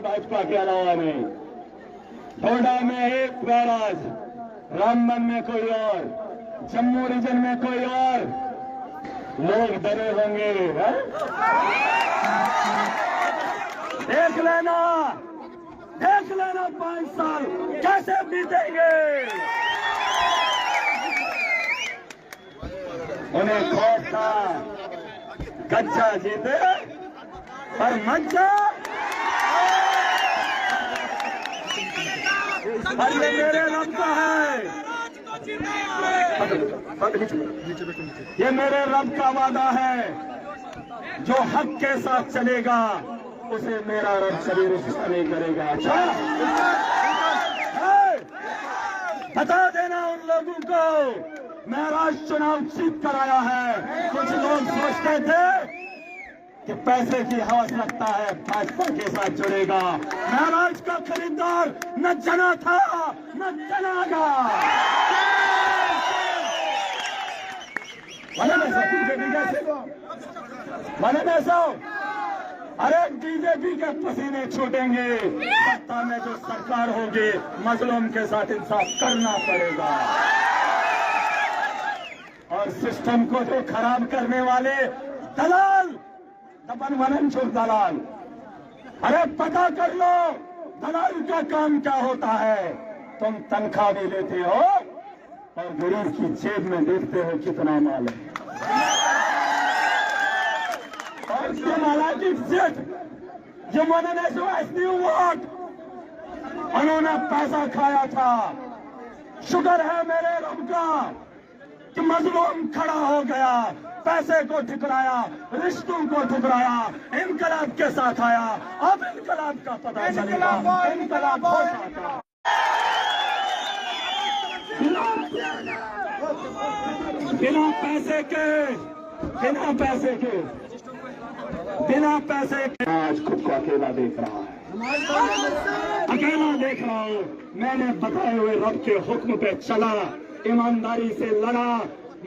भाजपा के अलावा नहीं। डोडा में एक बैराज, रामबन में कोई और, जम्मू रीजन में कोई और, लोग डरे होंगे। देख लेना 5 साल कैसे बीतेंगे। उन्हें खौफ था कच्चा जीते पर मज्जा। और ये मेरे रब का है, ये मेरे रब का वादा है। जो हक के साथ चलेगा उसे मेरा रब कभी रुस्वा नहीं करेगा। अच्छा बता देना उन लोगों को, महराज चुनाव जीत कर आया है। कुछ लोग सोचते थे कि पैसे की हवस रखता है, भाजपा के साथ जुड़ेगा। महराज का खरीदार न जना था न जनागा। मैंने ऐसा अरे बीजेपी के पसीने छूटेंगे। सत्ता में जो सरकार होगी मजलूम के साथ इंसाफ करना पड़ेगा। और सिस्टम को जो खराब करने वाले दलाल, दबन वनन चोर दलाल, अरे पता कर लो दलाल का काम क्या होता है। तुम तनख्वाह भी लेते हो और गरीब की जेब में देखते हो कितना माल है। और तुम हालांकि जो मनने वोट उन्होंने पैसा खाया था। शुक्र है मेरे रब का कि मजलूम खड़ा हो गया, पैसे को ठुकराया, रिश्तों को ठुकराया, इनकलाब के साथ आया। अब इनकलाब का पता चलेगा, इनकलाब हो जाता। बिना पैसे के आज खुद को अकेला देख रहा है, अकेला देख रहा हूं। मैंने बताए हुए रब के हुक्म पे चला, ईमानदारी से लड़ा,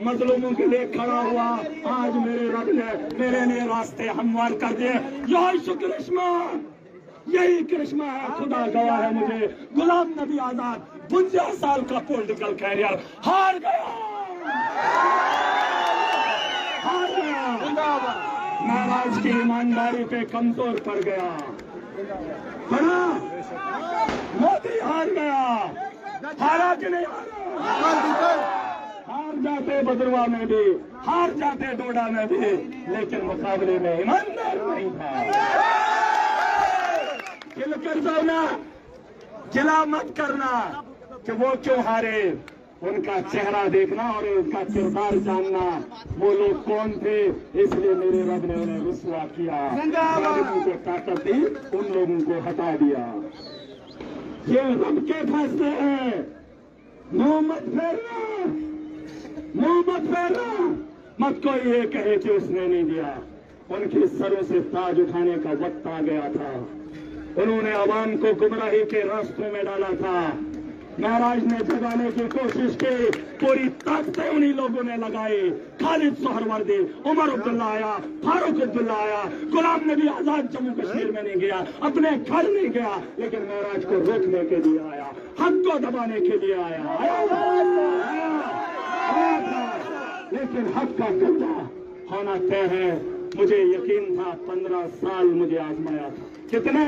मजलूमों के लिए खड़ा हुआ। आज मेरे रब ने मेरे लिए रास्ते हमवार कर दिए। यही करिश्मा, यही करिश्मा है। खुदा गवाह है मुझे। गुलाम नबी आजाद 50 साल का पॉलिटिकल कैरियर हार गया। महराज की ईमानदारी पे कमजोर पड़ गया। बड़ा मोदी हार गया। हारा कि नहीं हारा? हार जाते बदरवा में भी, हार जाते डोडा में भी, लेकिन मुकाबले में ईमानदार नहीं था। गिल कर दो ना, गिला मत करना कि वो क्यों हारे। उनका चेहरा देखना और उनका किरदार जानना, वो लोग कौन थे। इसलिए मेरे रब ने उन्हें रुस्वा किया, जालिमों को ताकत दी, उन लोगों को हटा दिया। ये रब के फैसले हैं। मुंह मत फेरना, मुंह मत फेरना। मत कोई ये कहे कि उसने नहीं दिया। उनके सरों से ताज उठाने का वक्त आ गया था। उन्होंने अवाम को गुमराही के रास्तों में डाला था। महराज ने जगाने की कोशिश की, पूरी ताकतें उन्हीं लोगों ने लगाई। खालिद सोहरवर्दी, उमर अब्दुल्ला आया, फारूक अब्दुल्ला आया। गुलाम नबी आजाद जम्मू कश्मीर में नहीं गया, अपने घर नहीं गया, लेकिन महराज को रोकने के लिए आया, हक को दबाने के लिए आया। लेकिन हक का कब्जा होना तय है। मुझे यकीन था 15 साल मुझे आजमाया था। कितने?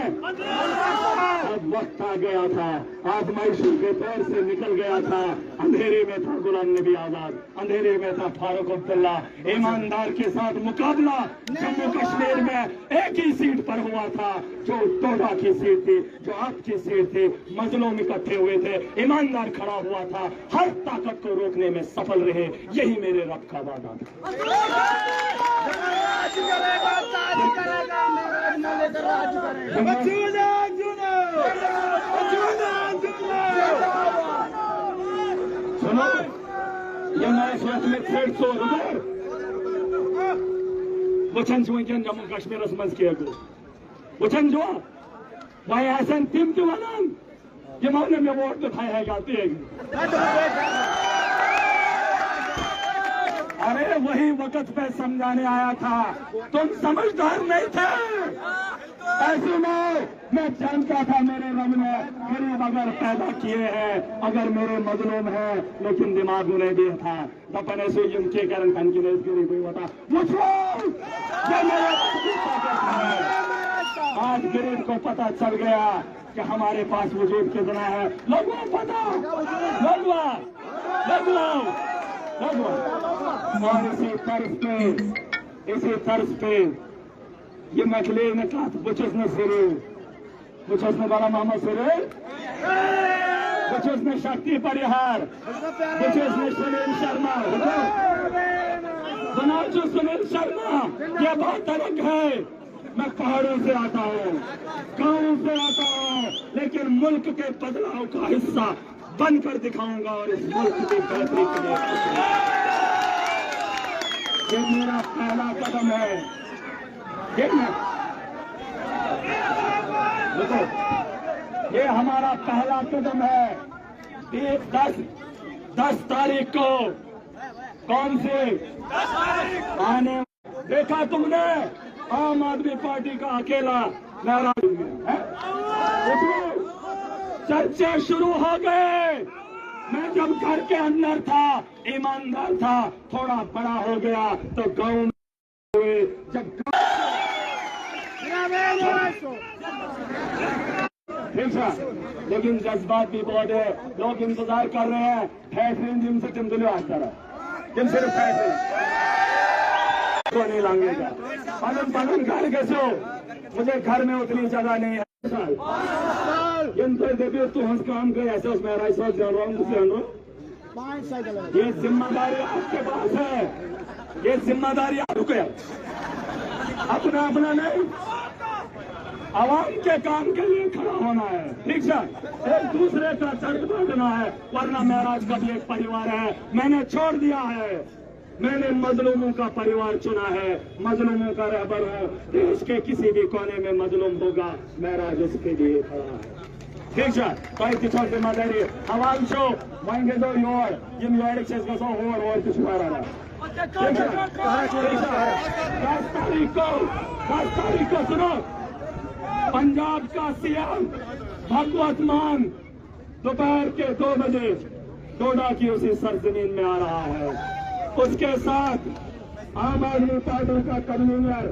अब वक्त आ गया था, आजमाइशों के दौर से निकल गया था। अंधेरे में था गुलाम नबी आजाद, अंधेरे में था फारूक अब्दुल्ला। ईमानदार के साथ मुकाबला जम्मू कश्मीर में एक ही सीट पर हुआ था, जो डोडा की सीट थी, जो आपकी सीट थी। मजलूम इकट्ठे हुए थे, ईमानदार खड़ा हुआ था, हर ताकत को रोकने में सफल रहे। यही मेरे रब का वादा था। सुनो, ये मैं इस वक्त में थ्रेड सो वचन वंकन जम्मू कश्मीर मज वचन जो वह ऐसा तिम तन यमों मे वोट तो थाए अरे वही वक्त पे समझाने आया था। तुम समझदार नहीं थे, ऐसे में मैं जानता था मेरे रब ने गरीब अगर पैदा किए हैं, अगर मेरे मजलूम है, लेकिन दिमाग उन्हें भी था अपने से जिनके कारण की गरीब हुई होता आज गरीब को पता चल गया कि हमारे पास वजूद कितना है। लोगों पता और इसी तर्ज पे ये मखले ने कहा बुचस बाला मोहम्मद सिरे बुचस ने शक्ति परिहार बुचस ने सुनील शर्मा बनाओ सुनील शर्मा। ये बात अलग है, मैं पहाड़ों से आता हूँ, गाँव से आता हूँ, लेकिन मुल्क के बदलाव का हिस्सा बनकर दिखाऊंगा और इस मुल्क की बेहतरी के लिए ये मेरा पहला कदम है। देखो ये हमारा पहला कदम है। 10 तारीख को कौन से आने देखा तुमने आम आदमी पार्टी का अकेला नाराज है। चर्चे शुरू हो गए। मैं जब घर के अंदर था ईमानदार था, थोड़ा बड़ा हो गया तो गांव में हुए जब ठीक है, लेकिन जज्बात भी बहुत है। लोग इंतजार कर रहे हैं फैसले जिनसे चिंतले आता रहा जिन सिर्फ फैसले तो नहीं लांगेगा। पालन घर कैसे हो, मुझे घर में उतनी जगह नहीं है। तू हंस काम कर ऐसे उसमें जान रहा हूँ। ये जिम्मेदारी आपके पास है, ये जिम्मेदारी आप रुके अपना नहीं, आवाम के काम के लिए खड़ा होना है। ठीक है, एक दूसरे का सड़क बांटना है, वरना महराज का भी एक परिवार है। मैंने छोड़ दिया है, मैंने मजलूमों का परिवार चुना है, मजलूमों का रहबर हूँ। देश के किसी भी कोने में मजलूम होगा, महराज उसके लिए खड़ा है। ठीक है, कई किसी जिम्मेदारी हवाल शो वहीं दो योर जिन एडिक्शन का सो और कुछ मारा रहा। 10 तारीख को सुनो, पंजाब का सीएम भगवत मान दोपहर के 2 बजे डोडा की उसी सरजमीन में आ रहा है। उसके साथ आम आदमी पार्टी का कन्वीनर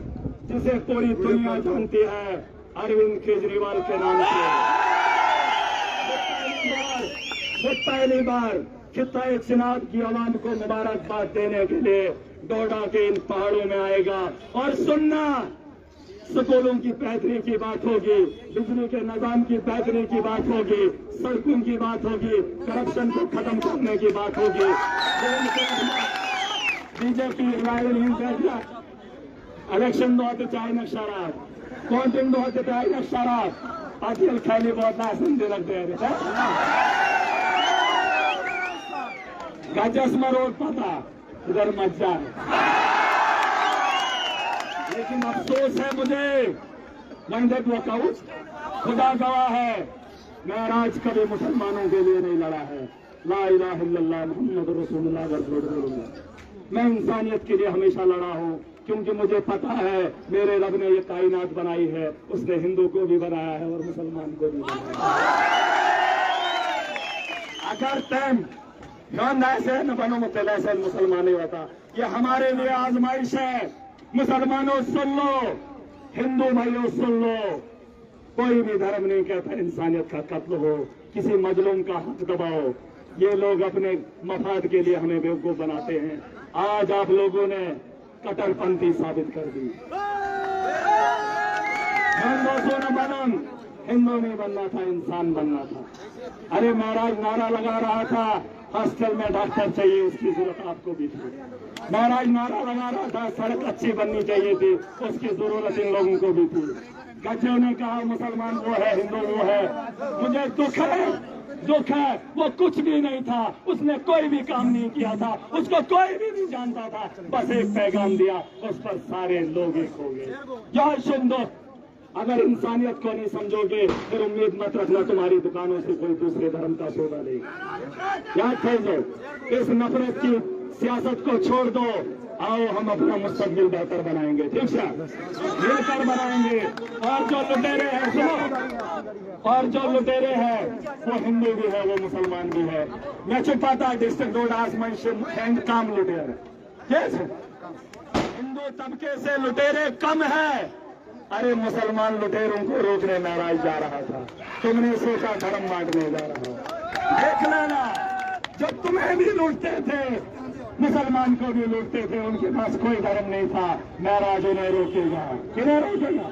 जिसे पूरी दुनिया जानती है, अरविंद केजरीवाल के नाम से पहली बार खिताए चिनाब की आवाम को मुबारकबाद देने के लिए डोडा के इन पहाड़ों में आएगा। और सुनना, स्कूलों की बेहतरी की बात होगी, बिजली के निजाम की बेहतरी की बात होगी, सड़कों की बात होगी, करप्शन को खत्म करने की बात होगी। बीजेपी इलेक्शन दो होते चाहे न शराब, काउंटिंग दो होते चाहे न शराब, आजकल खैली बहुत ना सुनते लगते हैं। गजस में रोड पता उधर मज्जा है, लेकिन अफसोस है मुझे मंदिर वकाउट खुदा गवाह है, महराज कभी मुसलमानों के लिए नहीं लड़ा है। ला इलाहा इल्लल्लाह मुहम्मद रसूलुल्लाह बोलूंगा। मैं इंसानियत के लिए हमेशा लड़ा हूँ, क्योंकि मुझे पता है मेरे रब ने ये कायनात बनाई है, उसने हिंदू को भी बनाया है और मुसलमान को भी बनाया है। अगर तुम ऐसे न बनो मुतलैसे मुसलमान नहीं होता। ये हमारे लिए आजमाइश है। मुसलमानों सुन लो, हिंदू भाइयों सुन लो, कोई भी धर्म नहीं कहता इंसानियत का कत्ल हो, किसी मजलूम का हक दबाओ। ये लोग अपने मफाद के लिए हमें बेवकूफ बनाते हैं। आज आप लोगों ने कट्टरपंथी साबित कर दी। हिंदू नहीं बनना था, इंसान बनना था। अरे महाराज नारा लगा रहा था हॉस्टल में डॉक्टर चाहिए, उसकी जरूरत आपको भी थी। महाराज नारा लगा रहा था सड़क अच्छी बननी चाहिए थी, उसकी जरूरत इन लोगों को भी थी। गजे ने कहा मुसलमान वो है, हिंदू वो है। मुझे दुख है, वो कुछ भी नहीं था, उसने कोई भी काम नहीं किया था, उसको कोई भी नहीं जानता था। बस एक पैगाम दिया, उस पर सारे लोग एक हो गए। जय सुन, अगर इंसानियत को नहीं समझोगे फिर उम्मीद मत रखना तुम्हारी दुकानों से कोई दूसरे धर्म का सौदा लेगा। याद रखो, इस नफरत की सियासत को छोड़ दो, आओ हम अपना मुस्तकबिल बेहतर बनाएंगे, ठीक है, मिलकर बनाएंगे। और जो लुटेरे हैं, सुनो, और जो लुटेरे हैं वो हिंदू भी है, वो मुसलमान भी है। मैं छुपा था डिस्ट्रिक्ट रोड आसमान हैंड काम लुटेरे, कैसे हिंदू तबके से लुटेरे कम है। अरे मुसलमान लुटेरों को रोकने नाराज जा रहा था, तुमने सोचा धर्म बांटने जा रहा हो। देख लेना, जो तुम्हें भी लूटते थे मुसलमान को भी लूटते थे, उनके पास कोई धर्म नहीं था। नाराज उन्हें रोकेगा, किन्हें रोकेगा?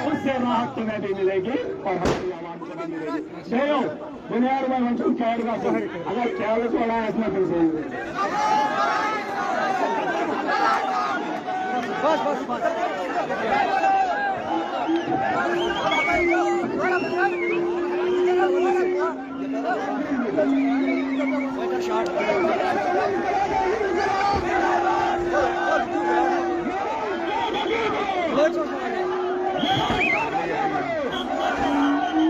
उससे राहत तुम्हें भी मिलेगी और हमारी आवाम को भी मिलेगी। देखो बुनियाद में मंचू कहेगा, अगर ख्याल छोड़ा है इसमें फिर सही